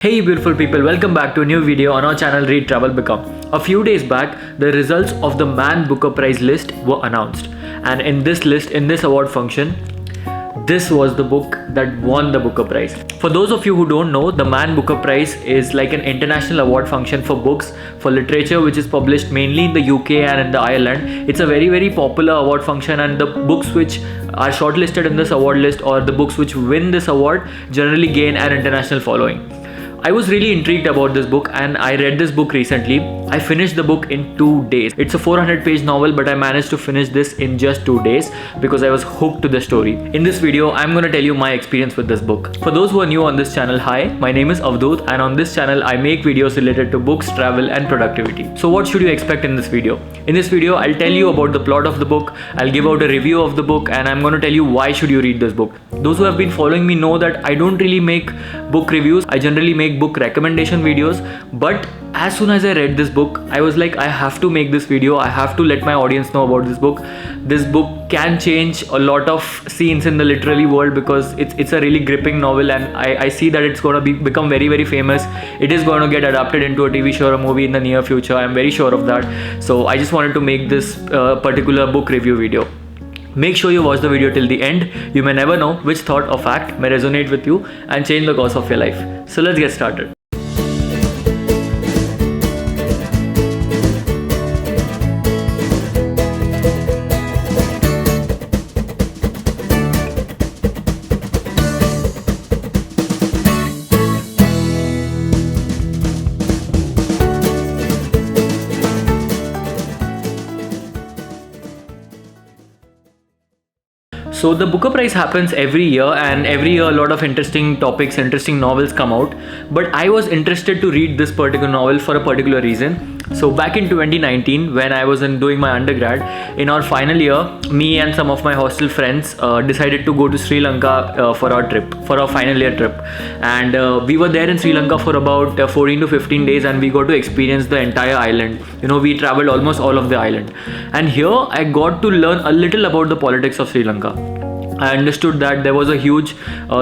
Hey beautiful people, welcome back to a new video on our channel Read Travel Become. A few days back, the results of the Man Booker Prize list were announced. And in this list, in this award function, this was the book that won the Booker Prize. For those of you who don't know, the Man Booker Prize is like an international award function for books, for literature, which is published mainly in the UK and in the Ireland. It's a very popular award function, and the books which are shortlisted in this award list, or the books which win this award, generally gain an international following. I was really intrigued about this book and I read this book recently. I finished the book in 2 days. It's a 400-page novel, but I managed to finish this in just 2 days because I was hooked to the story. In this video, I'm going to tell you my experience with this book. For those who are new on this channel, hi, my name is Avdut, and on this channel, I make videos related to books, travel and productivity. So what should you expect in this video? In this video, I'll tell you about the plot of the book, I'll give out a review of the book, and I'm going to tell you why should you read this book. Those who have been following me know that I don't really make book reviews. I generally make book recommendation videos, but as soon as I read this book, I was like, I have to make this video. I have to let my audience know about this book. This book can change a lot of scenes in the literary world because it's a really gripping novel, and I see that it's going to become very famous. It is going to get adapted into a TV show or a movie in the near future. I'm very sure of that. So I just wanted to make this particular book review video. Make sure you watch the video till the end. You may never know which thought or fact may resonate with you and change the course of your life. So let's get started. So the Booker Prize happens every year, and every year a lot of interesting topics, interesting novels come out. But I was interested to read this particular novel for a particular reason. So back in 2019, when I was doing my undergrad, in our final year, me and some of my hostel friends decided to go to Sri Lanka for our final year trip. And we were there in Sri Lanka for about 14 to 15 days, and we got to experience the entire island. You know, we traveled almost all of the island. And here I got to learn a little about the politics of Sri Lanka. I understood that there was a huge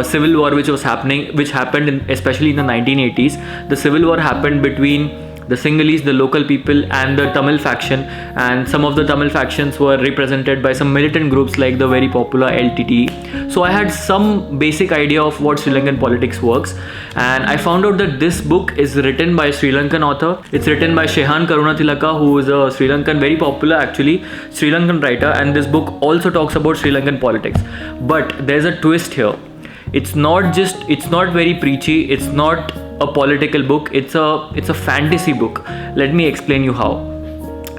civil war which happened especially in the 1980s. The civil war happened between the Sinhalese, the local people, and the Tamil faction, and some of the Tamil factions were represented by some militant groups like the very popular LTT. So I had some basic idea of what Sri Lankan politics works, and I found out that this book is written by a Sri Lankan author. It's written by Shehan Karunatilaka, who is a Sri Lankan, very popular actually, Sri Lankan writer, and this book also talks about Sri Lankan politics. But there's a twist here. It's not very preachy, it's not a political book, it's a fantasy book. Let me explain you how.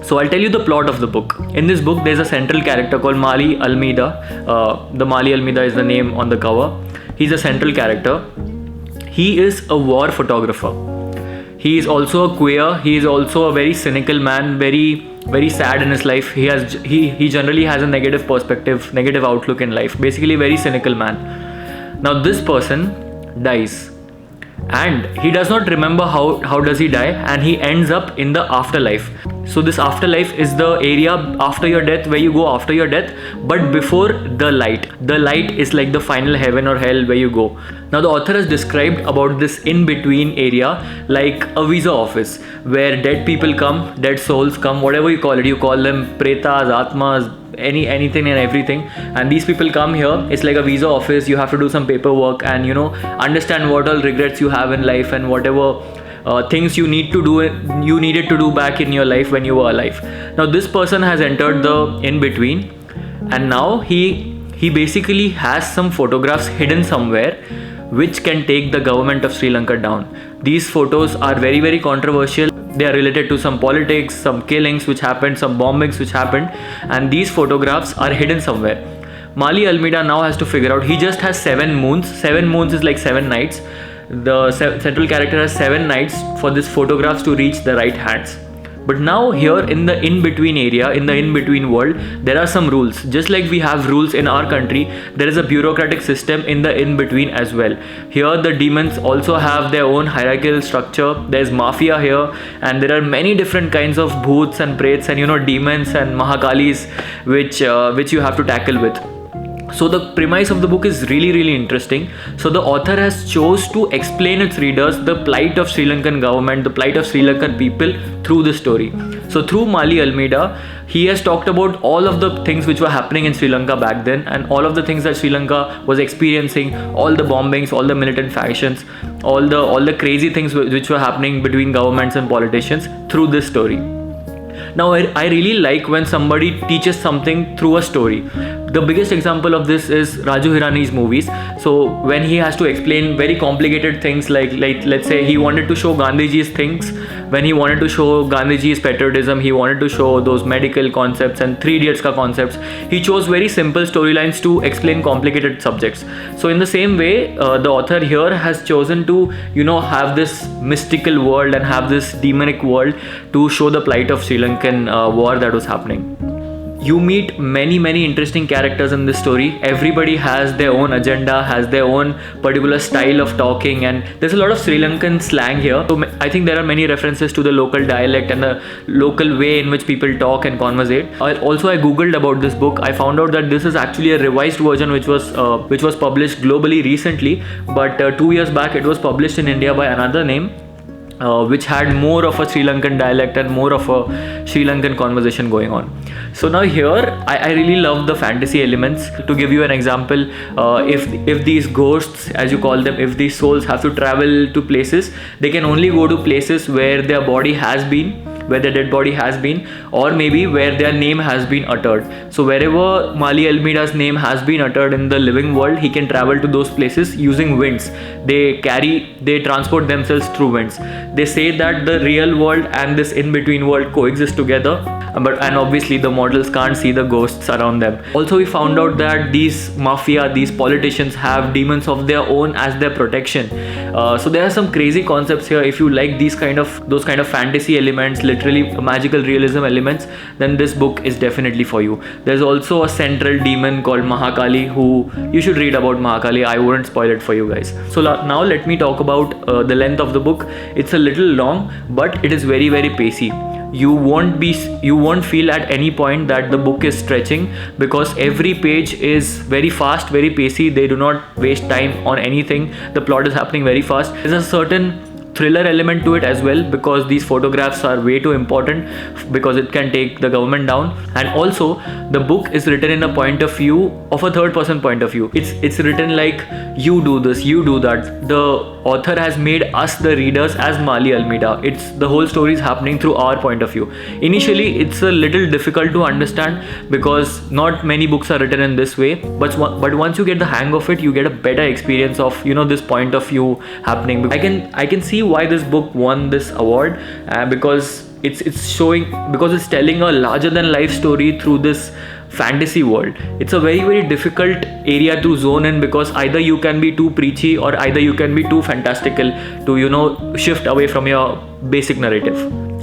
So I'll tell you the plot of the book. In this book, there's a central character called Maali Almeida. The Maali Almeida is the name on the cover. He's a central character. He is a war photographer. He is also a queer. He is also a very cynical man, very sad in his life. He generally has a negative perspective, negative outlook in life. Basically, very cynical man. Now this person dies, and he does not remember how does he die, and he ends up in the afterlife. So this afterlife is the area after your death, where you go after your death, but before the light. The light is like the final heaven or hell where you go. Now the author has described about this in-between area like a visa office, where dead people come, dead souls come, whatever you call it. You call them pretas, atmas, anything and everything, and these people come here. It's like a visa office. You have to do some paperwork and, you know, understand what all regrets you have in life and whatever things you needed to do back in your life when you were alive. Now this person has entered the in-between, and now he basically has some photographs hidden somewhere which can take the government of Sri Lanka down. These photos are very controversial. They are related to some politics, some killings which happened, some bombings which happened, and these photographs are hidden somewhere. Maali Almeida now has to figure out. He just has 7 moons. 7 moons is like 7 nights. The central character has 7 nights for these photographs to reach the right hands. But now here in the in-between area, in the in-between world, there are some rules. Just like we have rules in our country, there is a bureaucratic system in the in-between as well. Here the demons also have their own hierarchical structure. There's mafia here, and there are many different kinds of bhoots and prets and, you know, demons and mahakalis which you have to tackle with. So the premise of the book is really interesting. So the author has chose to explain its readers the plight of Sri Lankan government, the plight of Sri Lankan people through this story. So through Maali Almeida, he has talked about all of the things which were happening in Sri Lanka back then, and all of the things that Sri Lanka was experiencing, all the bombings, all the militant factions, all the crazy things which were happening between governments and politicians through this story. Now, I really like when somebody teaches something through a story. The biggest example of this is Raju Hirani's movies. So when he has to explain very complicated things, like let's say he wanted to show Gandhiji's things, when he wanted to show Gandhiji's patriotism, he wanted to show those medical concepts and Three Idiots ka concepts. He chose very simple storylines to explain complicated subjects. So in the same way, the author here has chosen to have this mystical world and have this demonic world to show the plight of Sri Lankan war that was happening. You meet many interesting characters in this story. Everybody has their own agenda, has their own particular style of talking, and there's a lot of Sri Lankan slang here. So I think there are many references to the local dialect and the local way in which people talk and conversate. Also, I googled about this book. I found out that this is actually a revised version which was published globally recently, but 2 years back it was published in India by another name, which had more of a Sri Lankan dialect and more of a Sri Lankan conversation going on. So now here, I really love the fantasy elements. To give you an example, if these ghosts, as you call them, if these souls have to travel to places, they can only go to places where their body has been, where their dead body has been, or maybe where their name has been uttered. So wherever Maali Almeida's name has been uttered in the living world, he can travel to those places using winds. They transport themselves through winds. They say that the real world and this in-between world coexist together, and obviously the models can't see the ghosts around them. Also, we found out that these mafia, these politicians have demons of their own as their protection. So there are some crazy concepts here. If you like those kind of fantasy elements, literally magical realism elements, then this book is definitely for you. There's also a central demon called Mahakali, who you should read about Mahakali. I wouldn't spoil it for you guys. So now let me talk about the length of the book. It's a little long, but it is very pacey. You won't feel at any point that the book is stretching, because every page is very fast, very pacey. They do not waste time on anything. The plot is happening very fast. There's a certain thriller element to it as well, because these photographs are way too important, because it can take the government down. And also the book is written in a point of view of a third person point of view. It's written like, you do this, you do that. The author has made us, the readers, as Maali Almeida. It's the whole story is happening through our point of view. Initially it's a little difficult to understand, because not many books are written in this way, but once you get the hang of it, you get a better experience of this point of view happening. I can see why this book won this award, because it's telling a larger than life story through this fantasy world. It's a very difficult area to zone in, because either you can be too preachy or either you can be too fantastical to shift away from your basic narrative.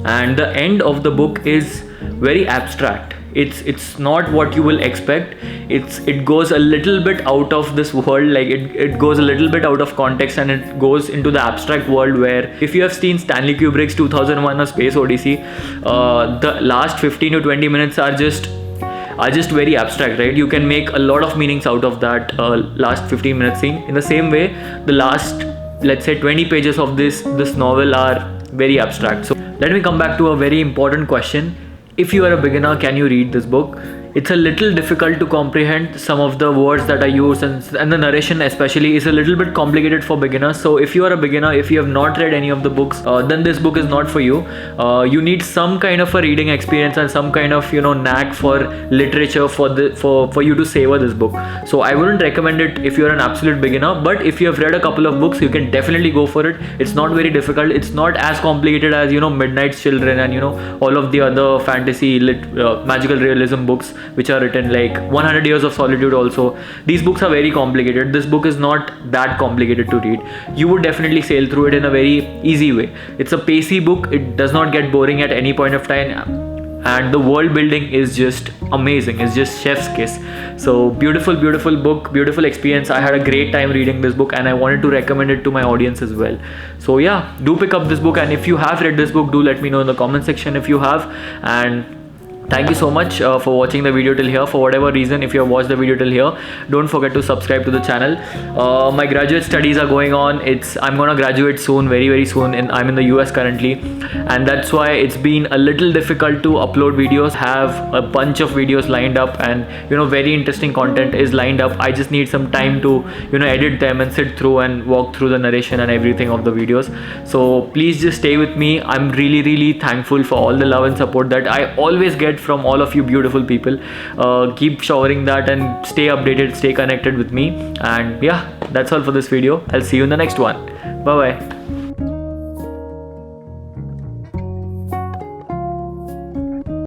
And the end of the book is very abstract. It's not what you will expect. It goes a little bit out of this world, like it goes a little bit out of context, and it goes into the abstract world where, if you have seen Stanley Kubrick's 2001: A Space Odyssey, the last 15 to 20 minutes are just very abstract, right? You can make a lot of meanings out of that last 15 minute scene. In the same way, the last, let's say, 20 pages of this novel are very abstract. So let me come back to a very important question. If you are a beginner, can you read this book? It's a little difficult to comprehend. Some of the words that are used and the narration especially is a little bit complicated for beginners. So if you are a beginner, if you have not read any of the books, then this book is not for you. You need some kind of a reading experience and some kind of knack for literature for you to savor this book. So I wouldn't recommend it if you're an absolute beginner, but if you have read a couple of books, you can definitely go for it. It's not very difficult. It's not as complicated as Midnight's Children and all of the other fantasy magical realism books which are written, like 100 Years of Solitude also. These books are very complicated. This book is not that complicated to read. You would definitely sail through it in a very easy way. It's a pacey book. It does not get boring at any point of time, and the world building is just amazing. It's just chef's kiss. So beautiful book, beautiful experience. I had a great time reading this book, and I wanted to recommend it to my audience as well. So yeah, do pick up this book, and if you have read this book, do let me know in the comment section if you have. And Thank you so much for watching the video till here. For whatever reason, if you have watched the video till here, don't forget to subscribe to the channel. My graduate studies are going on. I'm gonna graduate soon, very soon. I'm in the US currently, and that's why it's been a little difficult to upload videos. Have a bunch of videos lined up, and very interesting content is lined up. I just need some time to edit them and sit through and walk through the narration and everything of the videos. So please just stay with me. I'm really thankful for all the love and support that I always get from all of you beautiful people. Keep showering that and stay updated, stay connected with me. And yeah, that's all for this video. I'll see you in the next one. Bye bye.